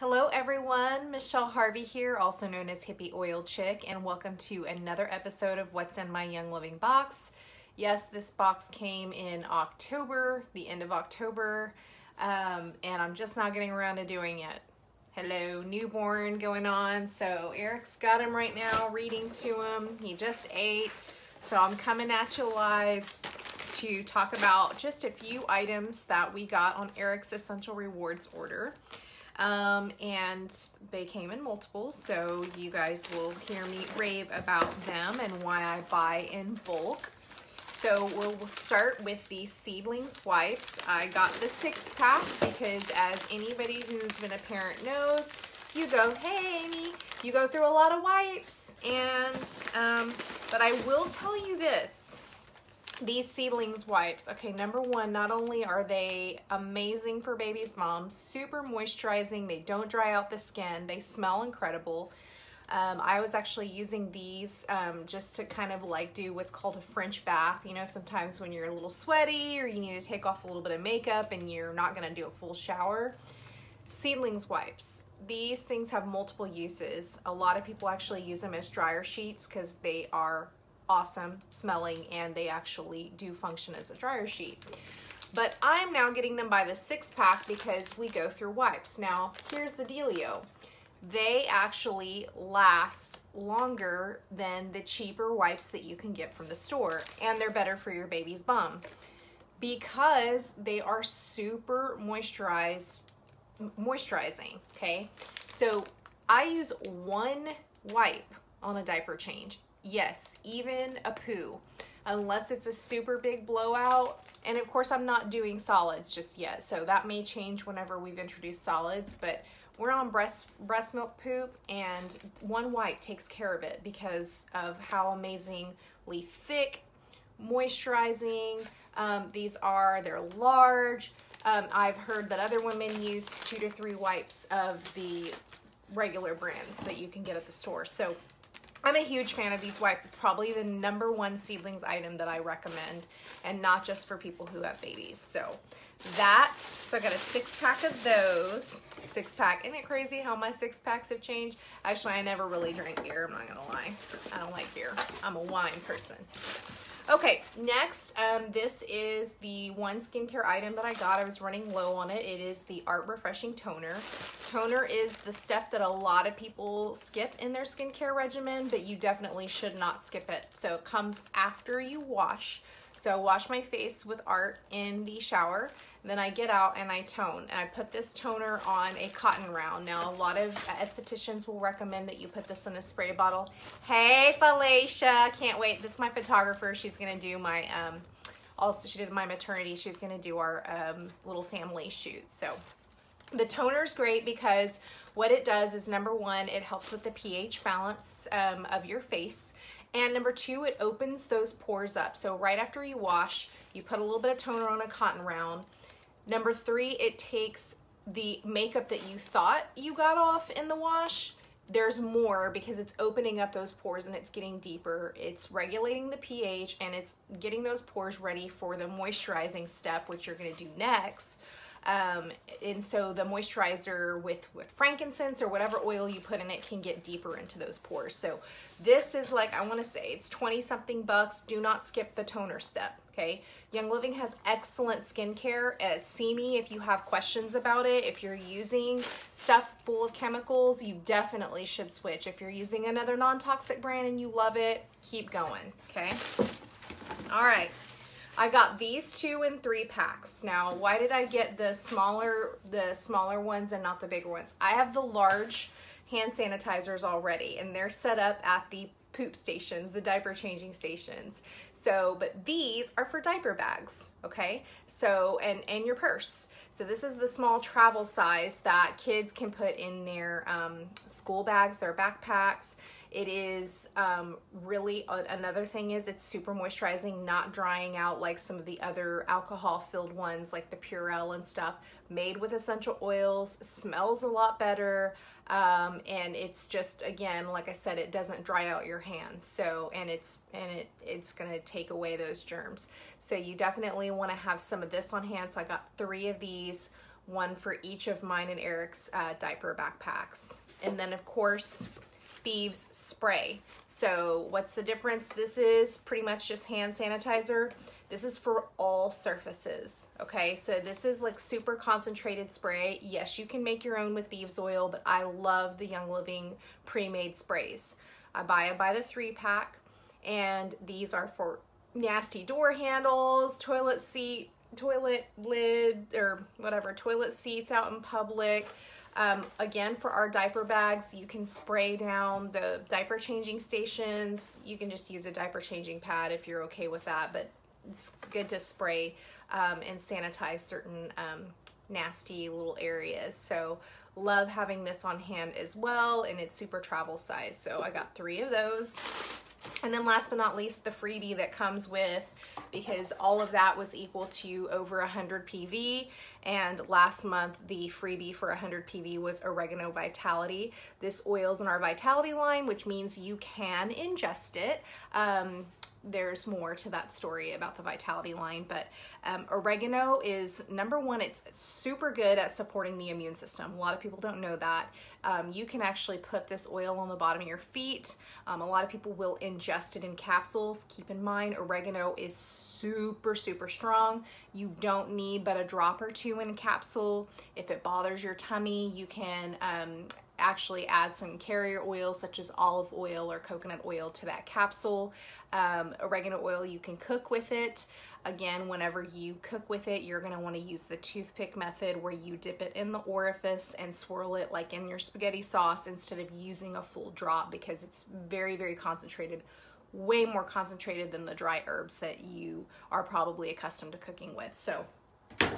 Hello everyone, Michelle Harvey here, also known as Hippie Oil Chick, and welcome to another episode of What's in My Young Living box. Yes, this box came in October, the end of October, and I'm just not getting around to doing it. Hello, newborn going on. So Eric's got him right now, reading to him. He just ate, so I'm coming at you live to talk about just a few items that we got on Eric's Essential Rewards order. And they came in multiples, so you guys will hear me rave about them and why I buy in bulk. So we'll start with the Seedlings wipes. I got the 6-pack because, as anybody who's been a parent knows, you go, hey Amy, you go through a lot of wipes. And but I will tell you this. These Seedlings wipes, okay, number one, not only are they amazing for baby's moms, super moisturizing, they don't dry out the skin, they smell incredible. I was actually using these just to kind of like do what's called a French bath. You know, sometimes when you're a little sweaty or you need to take off a little bit of makeup and you're not gonna do a full shower. Seedlings wipes. These things have multiple uses. A lot of people actually use them as dryer sheets because they are awesome smelling and they actually do function as a dryer sheet. But I'm now getting them by the 6-pack because we go through wipes. Now, here's the dealio. They actually last longer than the cheaper wipes that you can get from the store, and they're better for your baby's bum because they are super moisturizing, okay? So I use one wipe on a diaper change. Yes, even a poo, unless it's a super big blowout. And of course, I'm not doing solids just yet, so that may change whenever we've introduced solids, but we're on breast milk poop, and one wipe takes care of it because of how amazingly thick, moisturizing these are. They're large. I've heard that other women use 2 to 3 wipes of the regular brands that you can get at the store. So I'm a huge fan of these wipes. It's probably the #1 Seedlings item that I recommend, and not just for people who have babies. So I got a 6-pack of those. 6-pack. Isn't it crazy how my 6-packs have changed? Actually, I never really drank beer. I'm not gonna lie. I don't like beer. I'm a wine person. Okay, next, this is the one skincare item that I got. I was running low on it. It is the Art Refreshing Toner. Toner is the step that a lot of people skip in their skincare regimen, but you definitely should not skip it. So it comes after you wash. So I wash my face with Art in the shower, then I get out and I tone. And I put this toner on a cotton round. Now, a lot of estheticians will recommend that you put this in a spray bottle. Hey, Felicia, can't wait. This is my photographer. She's gonna do my, also she did my maternity. She's gonna do our little family shoot. So the toner is great because what it does is, #1, it helps with the pH balance of your face. And #2, it opens those pores up. So right after you wash, you put a little bit of toner on a cotton round. #3, it takes the makeup that you thought you got off in the wash. There's more because it's opening up those pores and it's getting deeper. It's regulating the pH and it's getting those pores ready for the moisturizing step, which you're gonna do next. And so the moisturizer with frankincense or whatever oil you put in it can get deeper into those pores. So this is like, I want to say it's 20-something bucks. Do not skip the toner step, okay? Young Living has excellent skincare. See me if you have questions about it. If you're using stuff full of chemicals, you definitely should switch. If you're using another non-toxic brand and you love it, keep going, okay? All right. I got these 2 and 3 packs. Now, why did I get the smaller ones and not the bigger ones? I have the large hand sanitizers already, and they're set up at the poop stations, the diaper changing stations. So, but these are for diaper bags, okay? So, and your purse. So this is the small travel size that kids can put in their school bags, their backpacks. It is really, another thing is it's super moisturizing, not drying out like some of the other alcohol-filled ones like the Purell and stuff. Made with essential oils, smells a lot better, and it's just, again, like I said, it doesn't dry out your hands. So, and it's gonna take away those germs. So you definitely wanna have some of this on hand. So I got 3 of these. one for each of mine and Eric's diaper backpacks. And then of course, Thieves spray. So what's the difference? This is pretty much just hand sanitizer. This is for all surfaces, okay? So this is like super concentrated spray. Yes, you can make your own with Thieves oil, but I love the Young Living pre-made sprays. I buy it by the 3-pack, and these are for nasty door handles, toilet lid, or whatever, toilet seats out in public. Again, for our diaper bags, you can spray down the diaper changing stations. You can just use a diaper changing pad if you're okay with that, but it's good to spray and sanitize certain nasty little areas. So love having this on hand as well, and it's super travel size. So I got 3 of those. And then last but not least, the freebie that comes with, because all of that was equal to over 100 PV. And last month, the freebie for 100 PV was Oregano Vitality. This oil's in our Vitality line, which means you can ingest it. There's more to that story about the Vitality line, but oregano is number one. It's super good at supporting the immune system. A lot of people don't know that. You can actually put this oil on the bottom of your feet. A lot of people will ingest it in capsules. Keep in mind, oregano is super, super strong. You don't need but a drop or 2 in a capsule. If it bothers your tummy, you can actually add some carrier oil such as olive oil or coconut oil to that capsule. Oregano oil, you can cook with it. Again, whenever you cook with it, you're going to want to use the toothpick method where you dip it in the orifice and swirl it like in your spaghetti sauce instead of using a full drop, because it's very, very concentrated, way more concentrated than the dry herbs that you are probably accustomed to cooking with. So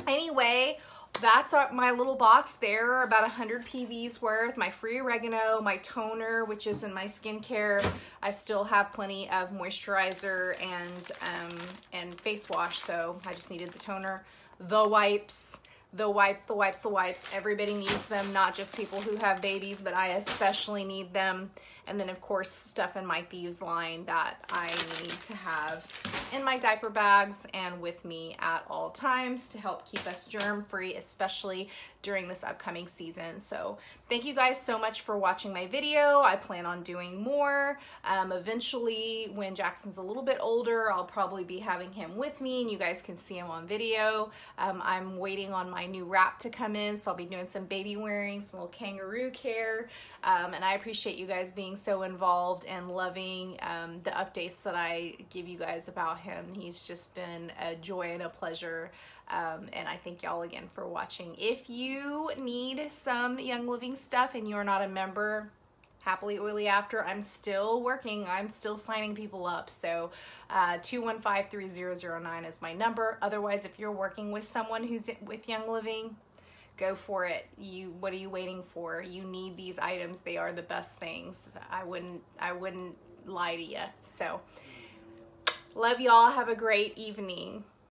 anyway, that's my little box there, about 100 PVs worth, my free oregano, my toner, which is in my skincare. I still have plenty of moisturizer and face wash, so I just needed the toner, the wipes. Everybody needs them, not just people who have babies, but I especially need them. And then of course, stuff in my Thieves line that I need to have in my diaper bags and with me at all times to help keep us germ free, especially during this upcoming season. So thank you guys so much for watching my video. I plan on doing more. Eventually, when Jackson's a little bit older, I'll probably be having him with me and you guys can see him on video. I'm waiting on my new wrap to come in, so I'll be doing some baby wearing, some little kangaroo care. And I appreciate you guys being so involved and loving the updates that I give you guys about him. He's just been a joy and a pleasure. And I thank y'all again for watching. If you need some Young Living stuff and you're not a member, Happily Oily After, I'm still working. I'm still signing people up. So 215-3009 is my number. Otherwise, if you're working with someone who's with Young Living, go for it. What are you waiting for? You need these items. They are the best things. I wouldn't lie to you. So love y'all. Have a great evening.